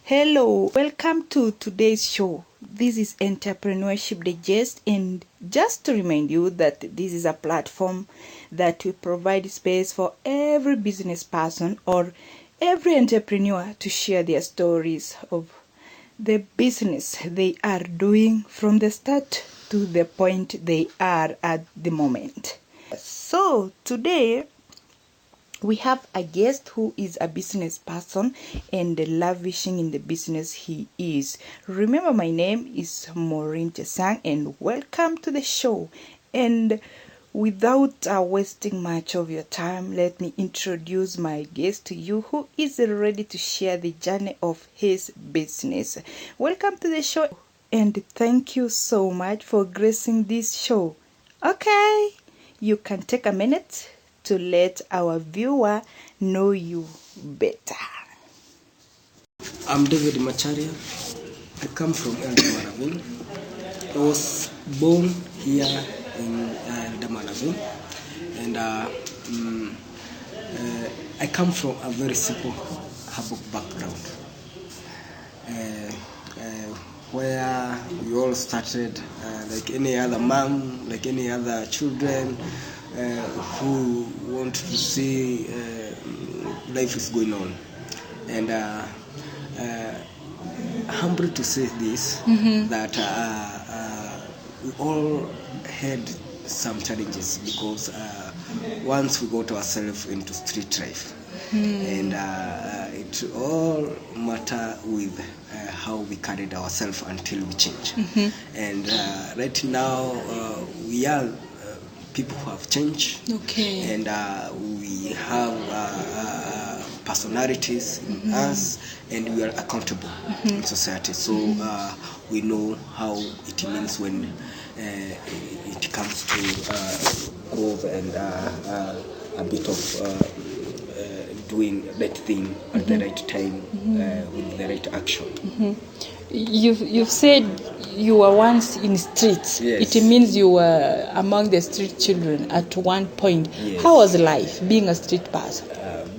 Hello, welcome to today's show. This is Entrepreneurship Digest, and just to remind you that this is a platform that will provide space for every business person or every entrepreneur to share their stories of the business they are doing from the start to the point they are at the moment. So today we have a guest who is a business person and lavishing in the business he is. Remember, my name is Maureen Tesang, and welcome to the show. And without wasting much of your time, let me introduce my guest to you, who is ready to share the journey of his business. Welcome to the show, and thank you so much for gracing this show. Okay, you can take a minute to let our viewer know you better. I'm David Macharia. I come from Eldoradaville. I was born here in Eldoradaville, and I come from a very simple humble background, where we all started like any other mom, like any other children who want to see life is going on. And humble to say this, that we all had some challenges, because once we got ourselves into street life, and it all matter with how we carried ourselves until we change. And right now we are people who have changed, and we have personalities in us, and we are accountable in society. So we know how it means when it comes to growth and a bit of doing right thing at the right time with the right action. You've said you were once in streets. Yes. It means you were among the street children at one point. Yes. How was life being a street person?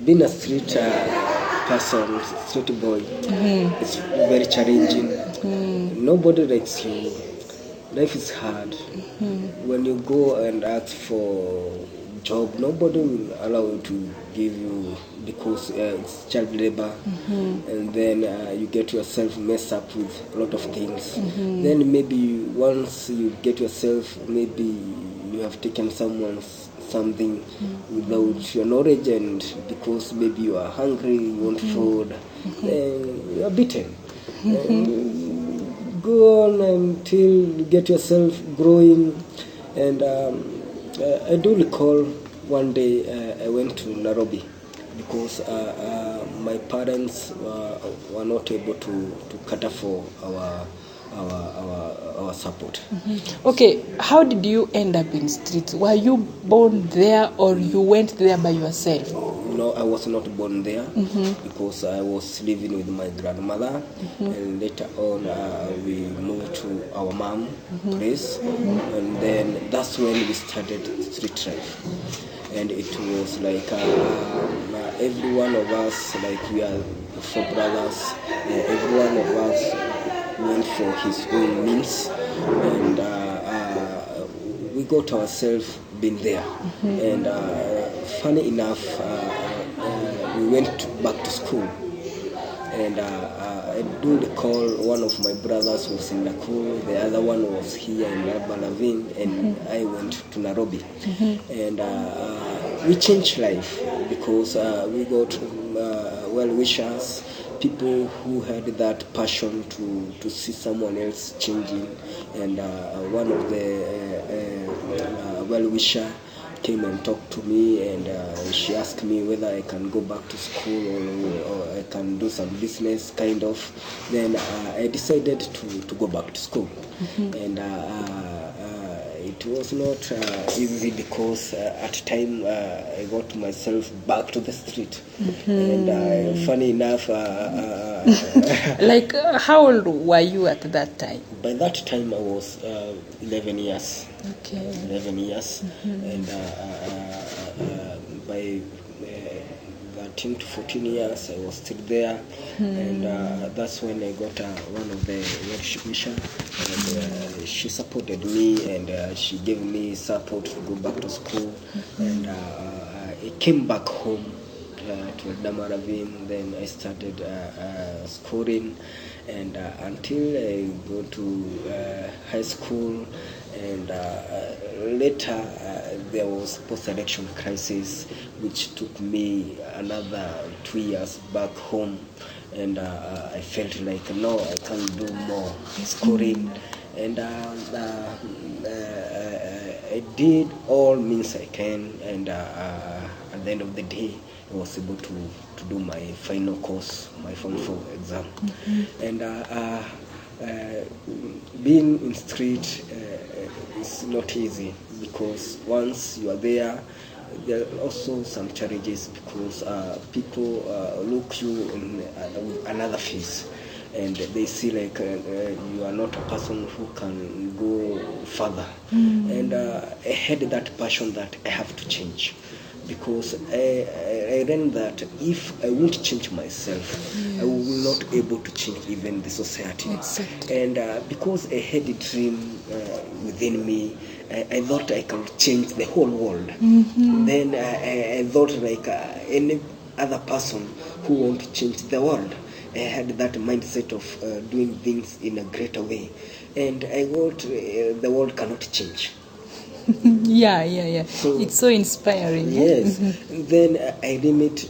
Being a street person, street boy, it's very challenging. Nobody likes you. Life is hard. When you go and ask for job, nobody will allow you to give you, because it's child labor, and then you get yourself messed up with a lot of things. Then maybe once you get yourself, maybe you have taken someone's something without your knowledge, and because maybe you are hungry, you want food, then you are beaten. And go on until you get yourself growing. And I do recall one day I went to Nairobi, because my parents were not able to cater for our support. Okay, how did you end up in streets? Were you born there, or you went there by yourself? No, I was not born there, because I was living with my grandmother, and later on we moved to our mom place, and then that's when we started street life. And it was like every one of us, like we are four brothers, every one of us went for his own means, and we got ourselves been there. And funny enough, we went back to school, and I do recall one of my brothers was in Nakuru, the other one was here in Eldoradaville, and I went to Nairobi. And we changed life, because we got well-wishers, people who had that passion to see someone else changing. And one of the well-wisher came and talked to me, and she asked me whether I can go back to school, or I can do some business kind of. Then I decided to go back to school. And it was not easy, because at the time I got myself back to the street. And funny enough, Like, how old were you at that time? by that time I was 11 years. Okay. 11 years. And by that 13 to 14 years, I was still there. And that's when I got one of the Welsh Bishop, and she supported me, and she gave me support to go back to school. And I came back home to Eldama Ravine. Then I started schooling, and until I go to high school. And later there was post-election crisis, which took me another 2 years back home. And I felt like, no, I can't do more schooling. And I did all means I can, and at the end of the day, I was able to do my final course, my Form 4 exam. And being in street is not easy, because once you are there are also some challenges, because people look you in another face, and they see like you are not a person who can go further. And I had that passion that I have to change, because I learned that if I won't change myself, I will not able to change even the society. Exactly. And because I had a dream within me, I thought I could change the whole world. Then I thought like any other person who want to change the world. I had that mindset of doing things in a greater way. And I thought the world cannot change. Yeah. So, it's so inspiring. Yes. Then I limit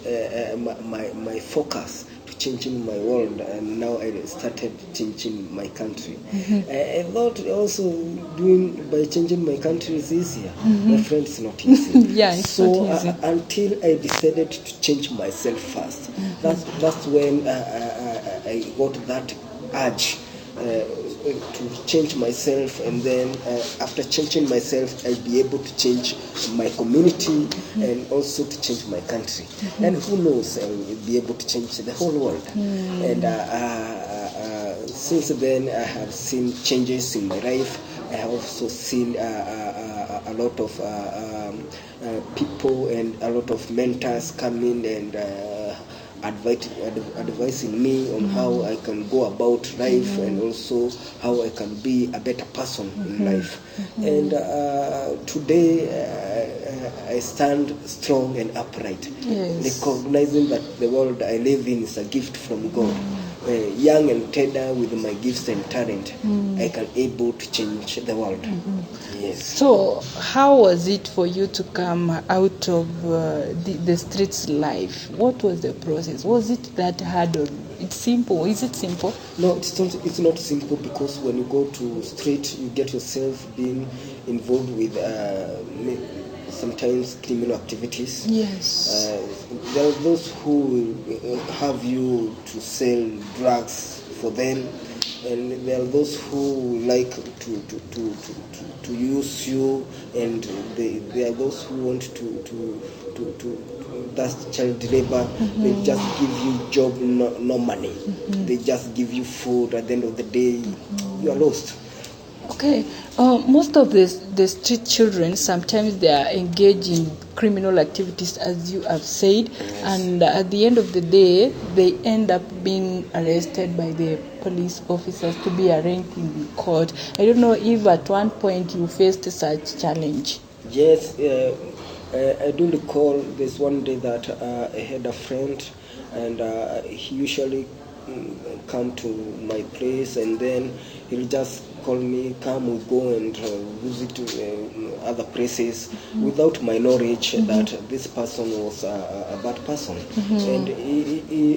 my focus to changing my world, and now I started changing my country. I thought also doing by changing my country is easier. My friend, it's not easy. Yeah, it's so not easy. Until I decided to change myself first, that's when I got that urge to change myself, and then after changing myself, I'll be able to change my community and also to change my country. And who knows, I'll be able to change the whole world. And since then, I have seen changes in my life. I have also seen a lot of people and a lot of mentors coming and advising me on how I can go about life, and also how I can be a better person in life. And today I stand strong and upright, recognizing that the world I live in is a gift from God. Young and tender with my gifts and talent, I can able to change the world. Yes. So how was it for you to come out of the streets life? What was the process? Was it that hard, or it's simple? Is it simple? No, it's not simple, because when you go to street, you get yourself being involved with sometimes criminal activities. Yes. There are those who have you to sell drugs for them, and there are those who like to use you, and there are those who want to that's child labor. They just give you job, no money. They just give you food. At the end of the day, you are lost. Okay. Most of the street children, sometimes they are engaged in criminal activities, as you have said, and at the end of the day, they end up being arrested by the police officers to be arraigned in court. I don't know if at one point you faced such challenge. Yes, I do recall there's one day that I had a friend, and he usually come to my place, and then he'll just call me, come, we go and visit other places, without my knowledge that this person was a bad person. And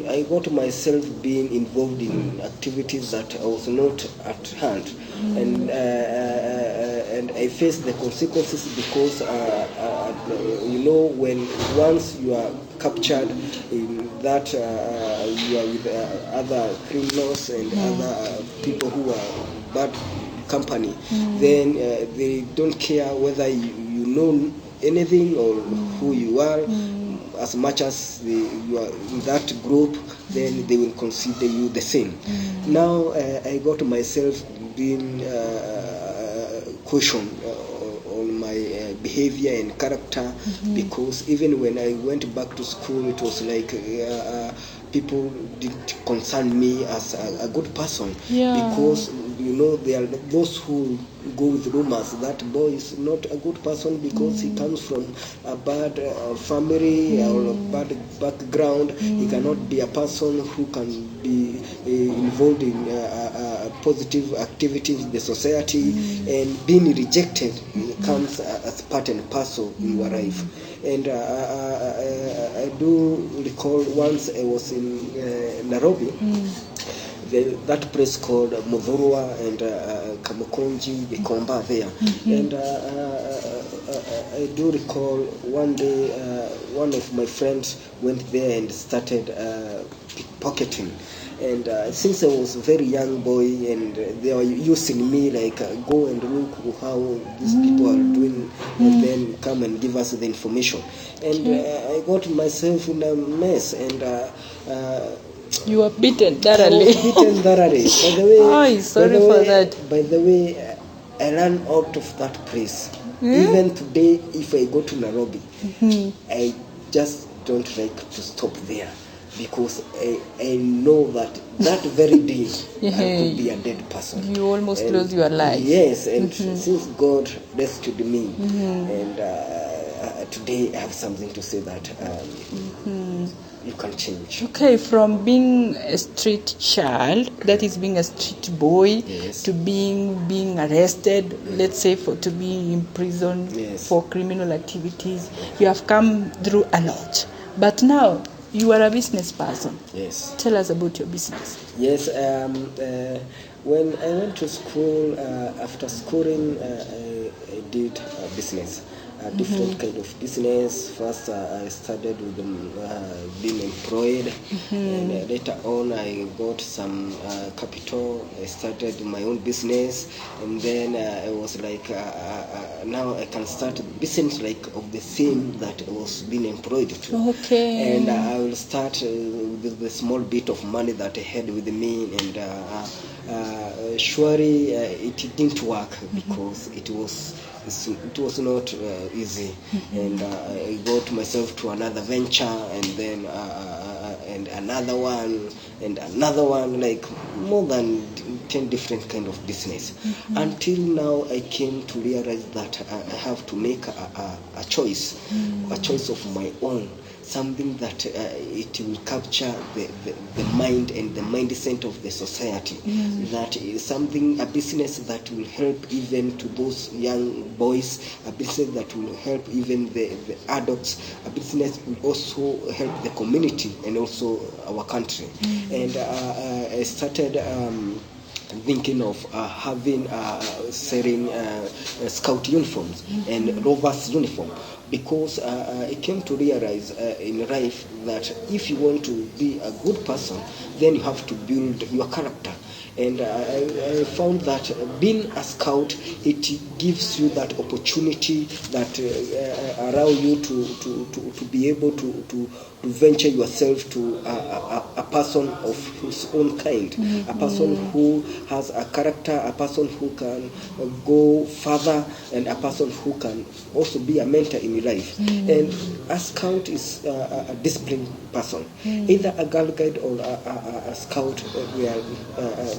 I got myself being involved in activities that I was not at hand. And I faced the consequences, because when once you are captured in that you are with other criminals and other people who are bad company, then they don't care whether you know anything or who you are. As much as you are in that group, then they will consider you the same. Now I got myself being questioned on my behavior and character, because even when I went back to school, it was like people didn't concern me as a good person, because there are those who go with rumors that boy is not a good person because he comes from a bad family or a bad background. He cannot be a person who can be involved in positive activities in the society, and being rejected comes as part and parcel in your life. And I do recall once I was in Nairobi, that place called Muthurwa and Kamukunji, Bikomba there. And I do recall one day one of my friends went there and started pickpocketing. And since I was a very young boy, and they were using me like, go and look how these people are doing, and then come and give us the information. And I got myself in a mess, and you were beaten thoroughly. I was beaten thoroughly. By the way, sorry for that. By the way, I ran out of that place. Even today, if I go to Nairobi, I just don't like to stop there, because I know that very day I could be a dead person. You almost lost your life. Yes, and since God rescued me, and today I have something to say that you can change. Okay, from being a street child, that is being a street boy, to being arrested, let's say to being in prison for criminal activities, you have come through a lot. But now you are a business person. Yes. Tell us about your business. Yes. When I went to school, after schooling, I did a business. A different kind of business. First, I started with being employed, and later on, I got some capital. I started my own business, and then I was like, now I can start a business like of the same that I was being employed to. Okay. And I will start with the small bit of money that I had with me, and surely it didn't work, because it was not easy, and I got myself to another venture, and then and another one, like more than 10 different kind of business, until now I came to realize that I have to make a choice of my own, something that it will capture the mind and the mindset of the society. That is something, a business that will help even to those young boys, a business that will help even the adults, a business will also help the community and also our country. And I started thinking of selling scout uniforms and rovers uniform, because I came to realize in life that if you want to be a good person, then you have to build your character. And I found that being a scout, it gives you that opportunity that allow you to be able to venture yourself to a person of his own kind, a person who has a character, a person who can go further, and a person who can also be a mentor in your life. And a scout is a disciplined person, either a girl guide or a scout.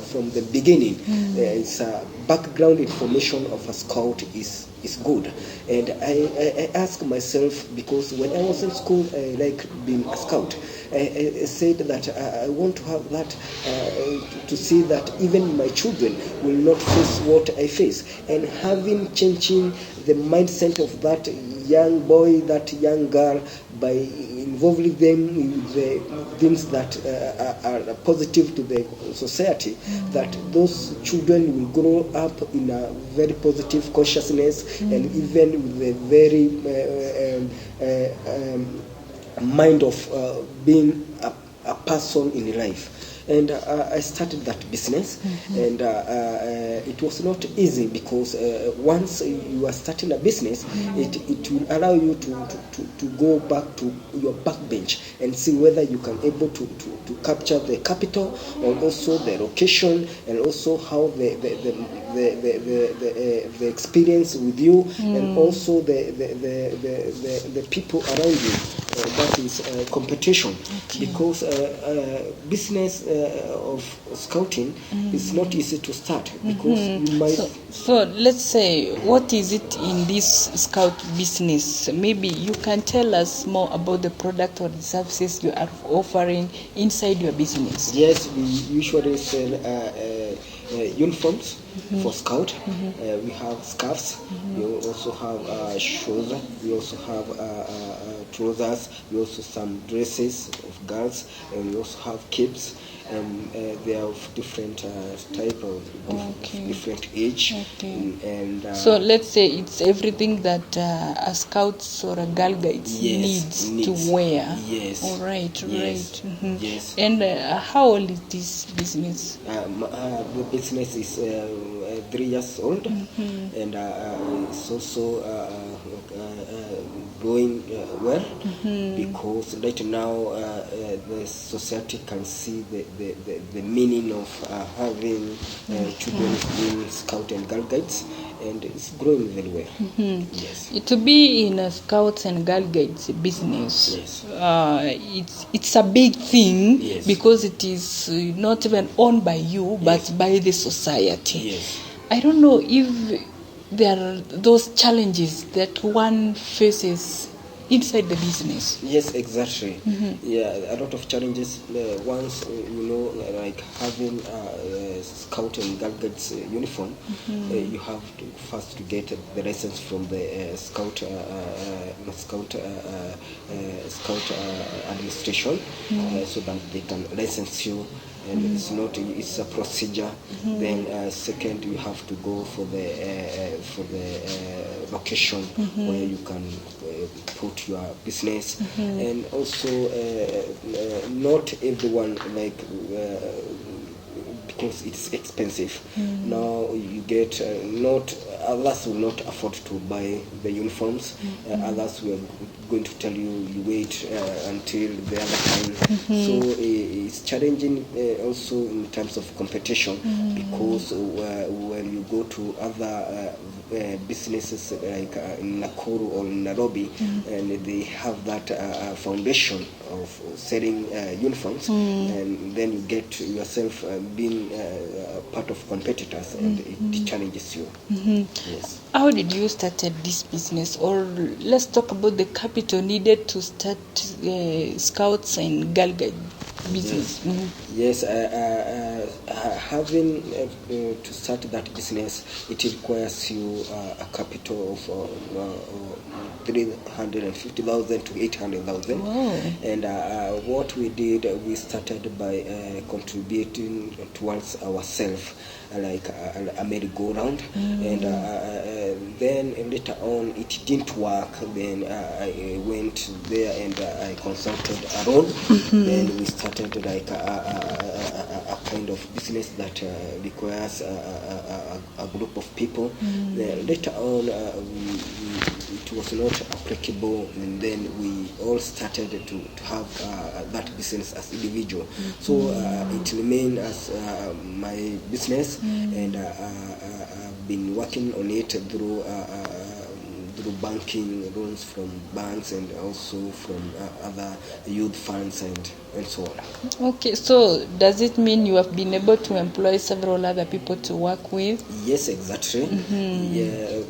From the beginning, it's background information of a scout is good. And I ask myself, because when I was in school, I like being a scout. I said that I want to have that, to see that even my children will not face what I face, and changing the mindset of that young boy, that young girl, by involving them in the things that are positive to the society, that those children will grow up in a very positive consciousness, and even with a very mind of being a person in life. and I started that business, and it was not easy because once you are starting a business, it will allow you to go back to your backbench and see whether you can able to capture the capital, and also the location, and also how the experience with you, and also the people around you. That is competition, because business of scouting is not easy to start, because you might. So let's say, what is it in this scout business? Maybe you can tell us more about the product or the services you are offering inside your business. Yes, we usually sell uniforms for scout. We have scarves. We also have shoes. We also have trousers. We also some dresses of girls, and we also have capes. And they are of different type of different age. And so let's say it's everything that a scout or a girl guide needs to wear. Yes. All right. Yes. Right. Yes. And how old is this business? The business is 3 years old, and it's also going well, because right now the society can see the meaning of having children being scout and girl guides, and it's growing very well. Yes. To be in a scouts and girl guides business, Yes. it's a big thing. Yes. Because it is not even owned by you, but by the society. Yes. I don't know if there are those challenges that one faces inside the business. Yes, exactly. Yeah, a lot of challenges. Once like having scout and girl guides uniform, you have to first to get the license from the scout administration, so that they can license you. And it's a procedure. Then second, you have to go for the location where you can put your business, and also not everyone because it's expensive. Now you get not others will not afford to buy the uniforms. Others will going to tell you wait until the other time. So it's challenging also in terms of competition, because when you go to other businesses like in Nakuru or in Nairobi, and they have that foundation of selling uniforms, and then you get yourself being part of competitors, and it challenges you. Yes. How did you started this business? Or let's talk about the capital needed to start Scouts and Girl Guide business. Yes, having to start that business, it requires you a capital of 350,000 to 800,000. Wow. And what we did, we started by contributing towards ourselves, like a merry-go-round, and then later on it didn't work. Then I went there and I consulted Aaron. Then we started like a kind of business that requires a group of people. Then later on it was not applicable, and then we all started to have that business as individual. So it remained as my business, and I've been working on it through banking loans from banks, and also from other youth funds and so on. Okay, so does it mean you have been able to employ several other people to work with? Yes, exactly. Yeah,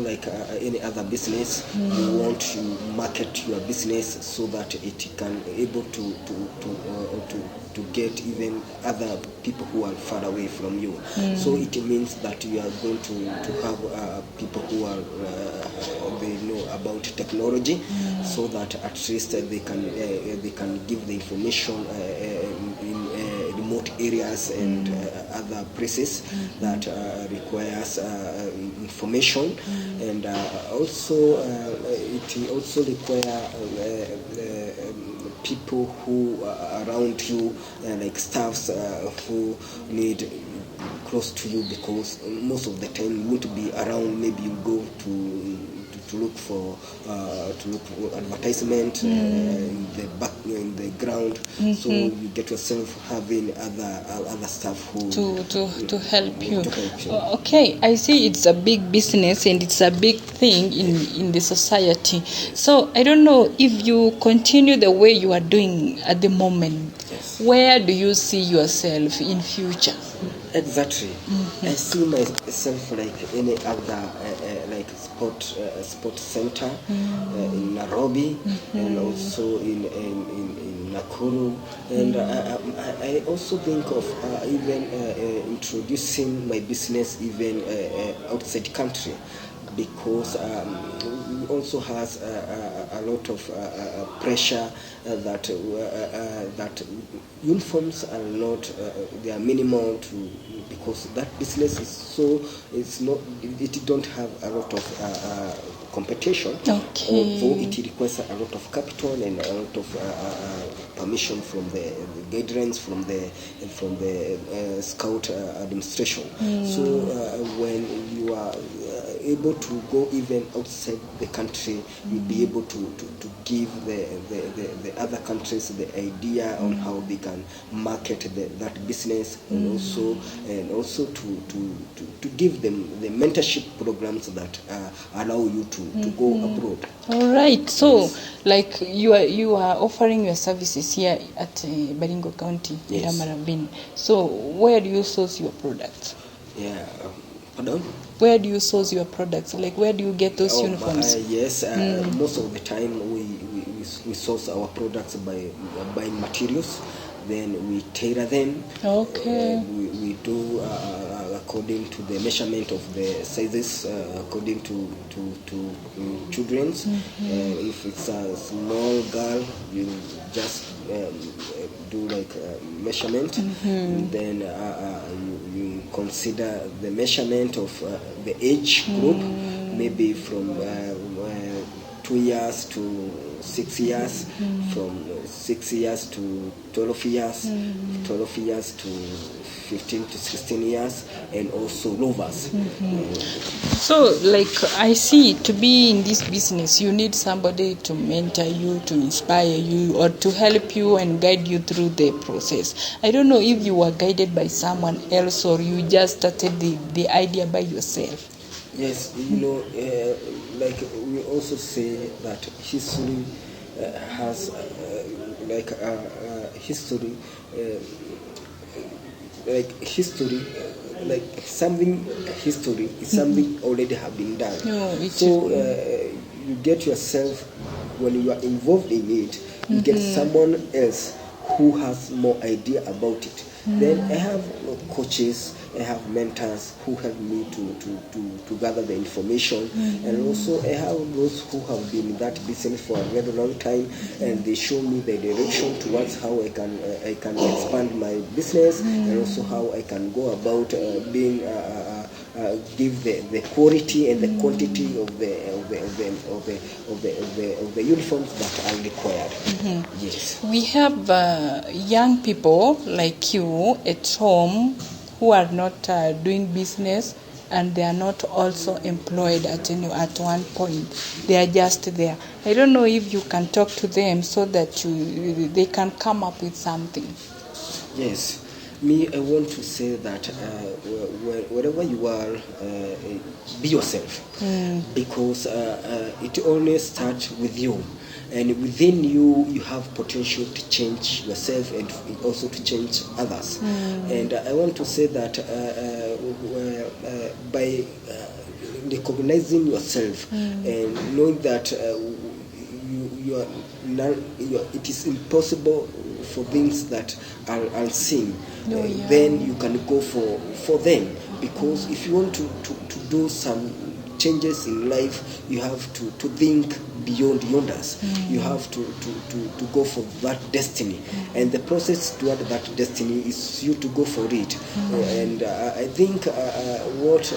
like any other business, you want to market your business so that it can able to get even other people who are far away from you. So it means that you are going to have people who are they know about technology, so that at least they can give the information in remote areas and other places that requires information, and also it also require people who are around you, like staffs who need close to you, because most of the time you won't be around. Maybe you go to look for advertisement in the ground. So you get yourself having other staff who to help you. To help you. Okay, I see it's a big business and it's a big thing in the society. So I don't know if you continue the way you are doing at the moment. Yes. Where do you see yourself in future? Exactly. I see myself like any other like sport center in Nairobi, and also in Nakuru, and I also think of even introducing my business even outside country, because we also has a lot of pressure that uniforms are not they are minimal to, because that business is so it don't have a lot of competition. Okay. Although it requires a lot of capital and a lot of permission from the guidelines from the scout administration. So when you are able to go even outside the country, you'll be able to give the other countries the idea on how they can market that business, and also to give them the mentorship programs that allow you to go abroad. All right. So, like you are offering your services here at Baringo County, Yes. Damarabin. So, where do you source your products? Yeah. Pardon? Where do you source your products? Like, where do you get those uniforms? Yes, most of the time we source our products by buying materials, then we tailor them. Okay. We do according to the measurement of the sizes, according to children's. If it's a small girl, you just do like measurement, and then you consider the measurement of the age group, maybe from 2 years to 6 years, from 6 years to 12 years, 12 years to 15 to 16 years, and also lovers. So, like, I see, to be in this business, you need somebody to mentor you, to inspire you, or to help you and guide you through the process. I don't know if you were guided by someone else or you just started the idea by yourself. Yes, like we also say that history has history, like something history is something already have been done. So you get yourself, when you are involved in it, you get someone else who has more idea about it. Then I have coaches, I have mentors who help me to gather the information, and also I have those who have been in that business for a very long time, and they show me the direction towards how I can expand my business, and also how I can go about being give the quality and the quantity of the uniforms that are required. Yes. We have young people like you at home who are not doing business, and they are not also employed at one point. They are just there. I don't know if you can talk to them so that they can come up with something. Yes. Me, I want to say that wherever you are, be yourself, because it only starts with you, and within you have potential to change yourself and also to change others. And I want to say that by recognizing yourself and knowing that it is impossible for things that are unseen, then you can go for them, because if you want to do some changes in life, you have to think beyond yonders. You have to go for that destiny, and the process toward that destiny is you to go for it. And I think what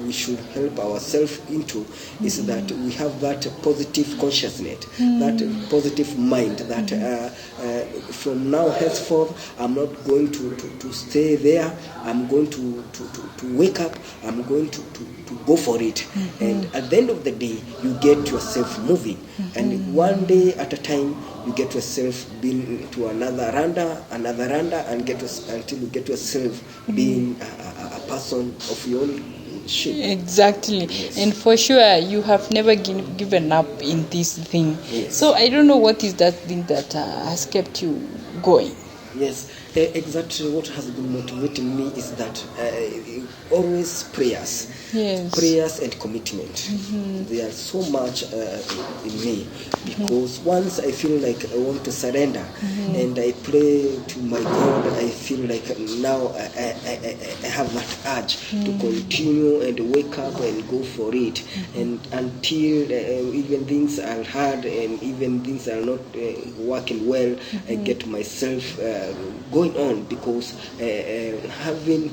we we should help ourselves into is that we have that positive consciousness, that positive mind, that from now henceforth I'm not going to stay there. I'm going to wake up. I'm going to go for it. And at the end of the day, you get yourself moving. And one day at a time, you get yourself being to another randa, and until you get yourself being a person of your own shape. Exactly. Yes. And for sure, you have never given up in this thing. Yes. So I don't know what is that thing that has kept you going. Yes, exactly. What has been motivating me is that always prayers. Yes. Prayers and commitment. They are so much in me, because once I feel like I want to surrender and I pray to my God, I feel like now I have that urge to continue and wake up and go for it, and until even things are hard and even things are not working well, I get myself going on, because having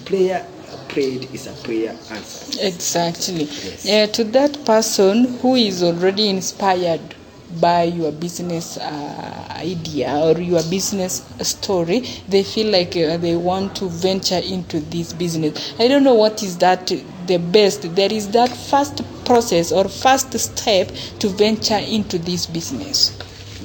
prayed is a prayer answered. Exactly. Yes. To that person who is already inspired by your business idea or your business story, they feel like they want to venture into this business. I don't know what is that the best. There is that first process or first step to venture into this business.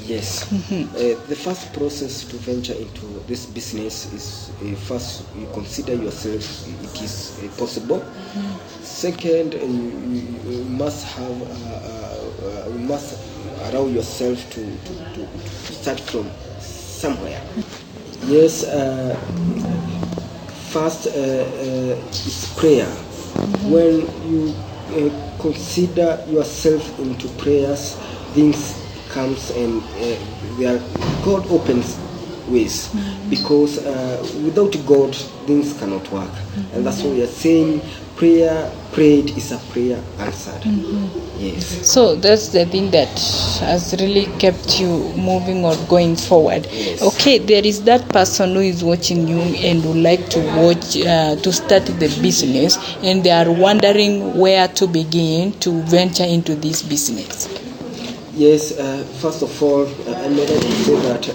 Yes. The first process to venture into this business is first you consider yourself it is possible. Second, you must have you must allow yourself to start from somewhere. Yes. First is prayer. When you consider yourself into prayers, things comes and God opens ways, because without God things cannot work. And that's why we are saying prayed is a prayer answered. Yes. So that's the thing that has really kept you moving or going forward. Yes. Okay, there is that person who is watching you and would like to watch to start the business, and they are wondering where to begin to venture into this business. Yes, first of all, I'm ready to say that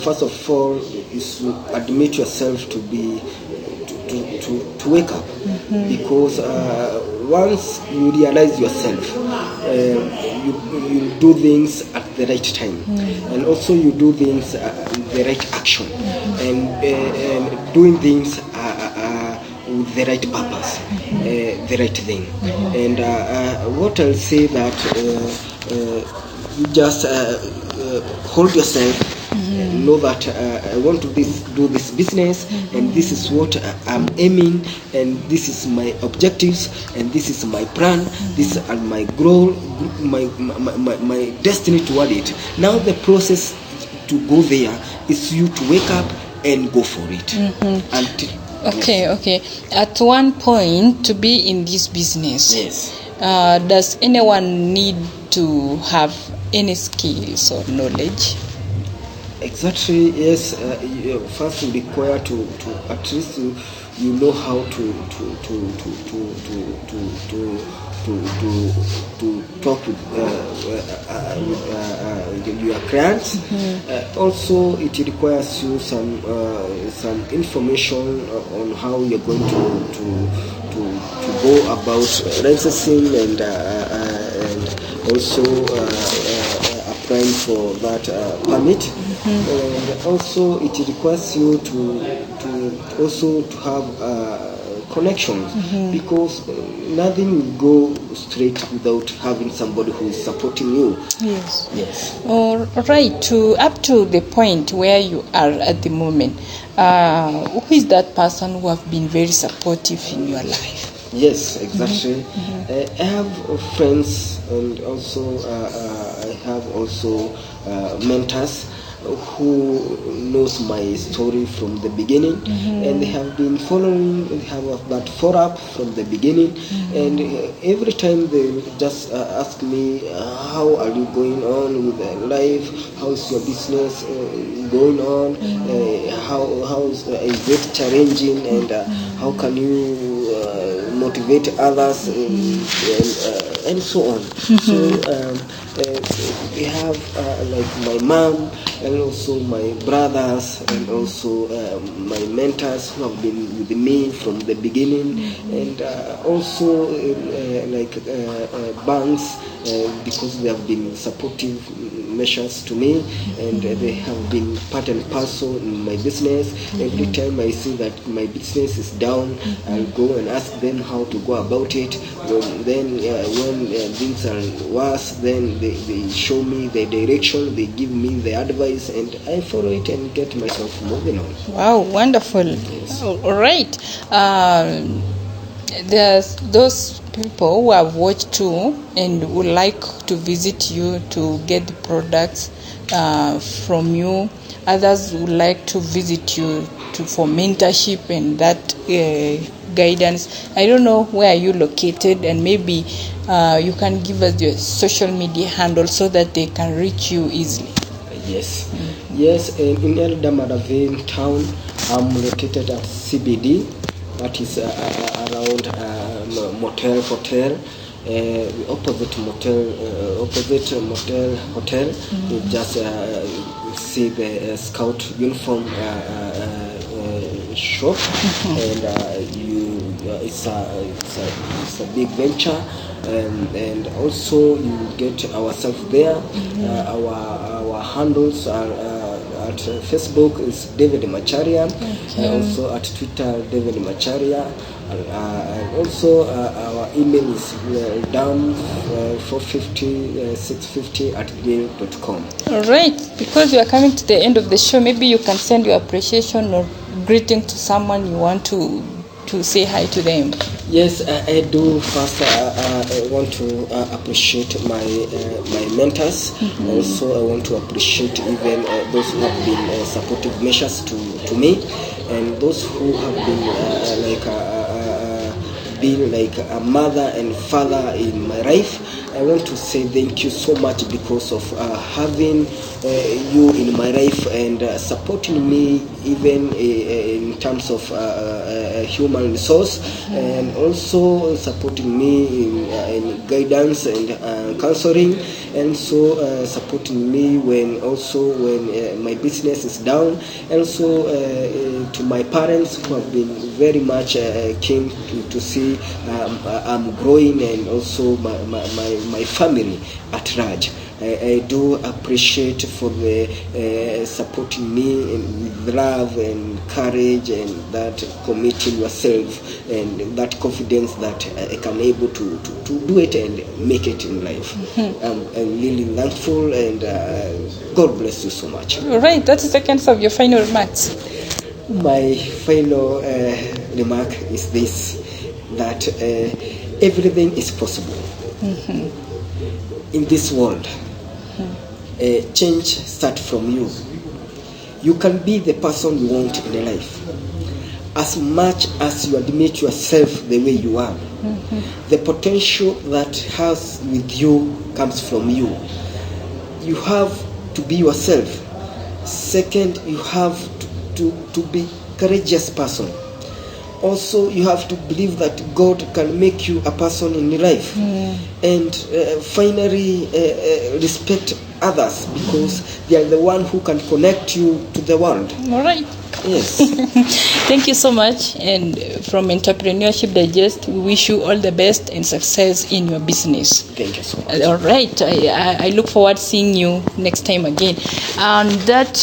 first of all is to admit yourself to wake up, because once you realize yourself, you do things at the right time, and also you do things the right action, and doing things with the right purpose, the right thing. And what I'll say that you just hold yourself. Know that I want to do this business, and this is what I'm aiming, and this is my objectives, and this is my plan, this is my goal, my destiny toward it. Now the process to go there is you to wake up and go for it. Okay. At one point, to be in this business, Yes. Does anyone need to have any skills or knowledge? Exactly, yes. First, you require to at least you know how to talk with your clients. Also, it requires you some information on how you're going to go about licensing and also applying for that permit. And also it requires you to also to have connections, because nothing will go straight without having somebody who is supporting you. Yes. All right. Up to the point where you are at the moment, who is that person who have been very supportive in your life? Yes, exactly. I have friends, and also I have also mentors who knows my story from the beginning, and they have been following, they have that follow up from the beginning, and every time they just ask me, how are you going on with life, how is your business, going on, how is it challenging, and how can you motivate others, and so on. So we have like my mom, and also my brothers, and also my mentors who have been with me from the beginning, and also like banks, because they have been supportive measures to me, and they have been part and parcel in my business. Every time I see that my business is down, I'll go and ask them how to go about it. When things are worse, then they show me the direction, they give me the advice, and I follow it and get myself moving on. Wow, wonderful. Yes. All right. There's those people who have watched too and would like to visit you to get the products from you. Others would like to visit you for mentorship and that guidance. I don't know where you located, and maybe you can give us your social media handle so that they can reach you easily. Yes, in Eldamadavane town, I'm located at CBD, that is around hotel, opposite motel hotel. You just see the scout uniform shop, and it's a big venture, and also you get ourselves there. Our handles are at Facebook is David Macharia, also at Twitter David Macharia, and also our email is dam450 650@gmail.com. All right, because we are coming to the end of the show, maybe you can send your appreciation or greeting to someone you want to say hi to them. Yes, I do. First, I want to appreciate my mentors. Also, I want to appreciate even those who have been supportive measures to me, and those who have been like a mother and father in my life. I want to say thank you so much because of having you in my life and supporting me even in terms of human resource, and also supporting me in guidance and counseling, and so supporting me when my business is down, and so to my parents who have been very much keen to see I'm growing, and also my family at large. I do appreciate for the supporting me with love and courage, and that committing yourself and that confidence that I can able to do it and make it in life. I'm really thankful, and God bless you so much. All right, that's the second of your final remarks. My final remark is this, that everything is possible in this world. Change starts from you. You can be the person you want in life. As much as you admit yourself the way you are, the potential that has with you comes from you. You have to be yourself. Second, you have to be courageous person. Also, you have to believe that God can make you a person in life. And finally, respect others, because they are the one who can connect you to the world. All right. Yes. Thank you so much. And from Entrepreneurship Digest, we wish you all the best and success in your business. Thank you so much. All right. I look forward to seeing you next time again. And that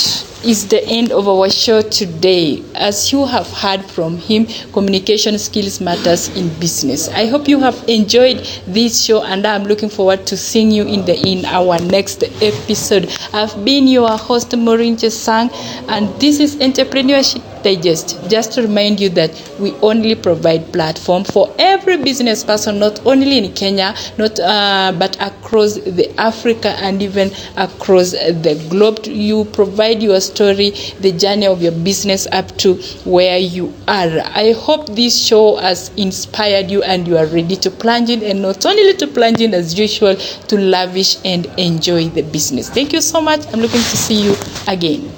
is the end of our show today. As you have heard from him, communication skills matters in business. I hope you have enjoyed this show, and I'm looking forward to seeing you in our next episode. I've been your host, Maureen Chesang, and this is Entrepreneurship Digest. Just to remind you that we only provide platform for every business person, not only in Kenya, but across the Africa and even across the globe. You provide your story, the journey of your business up to where you are. I hope this show has inspired you and you are ready to plunge in, and not only to plunge in as usual, to lavish and enjoy the business. Thank you so much. I'm looking to see you again.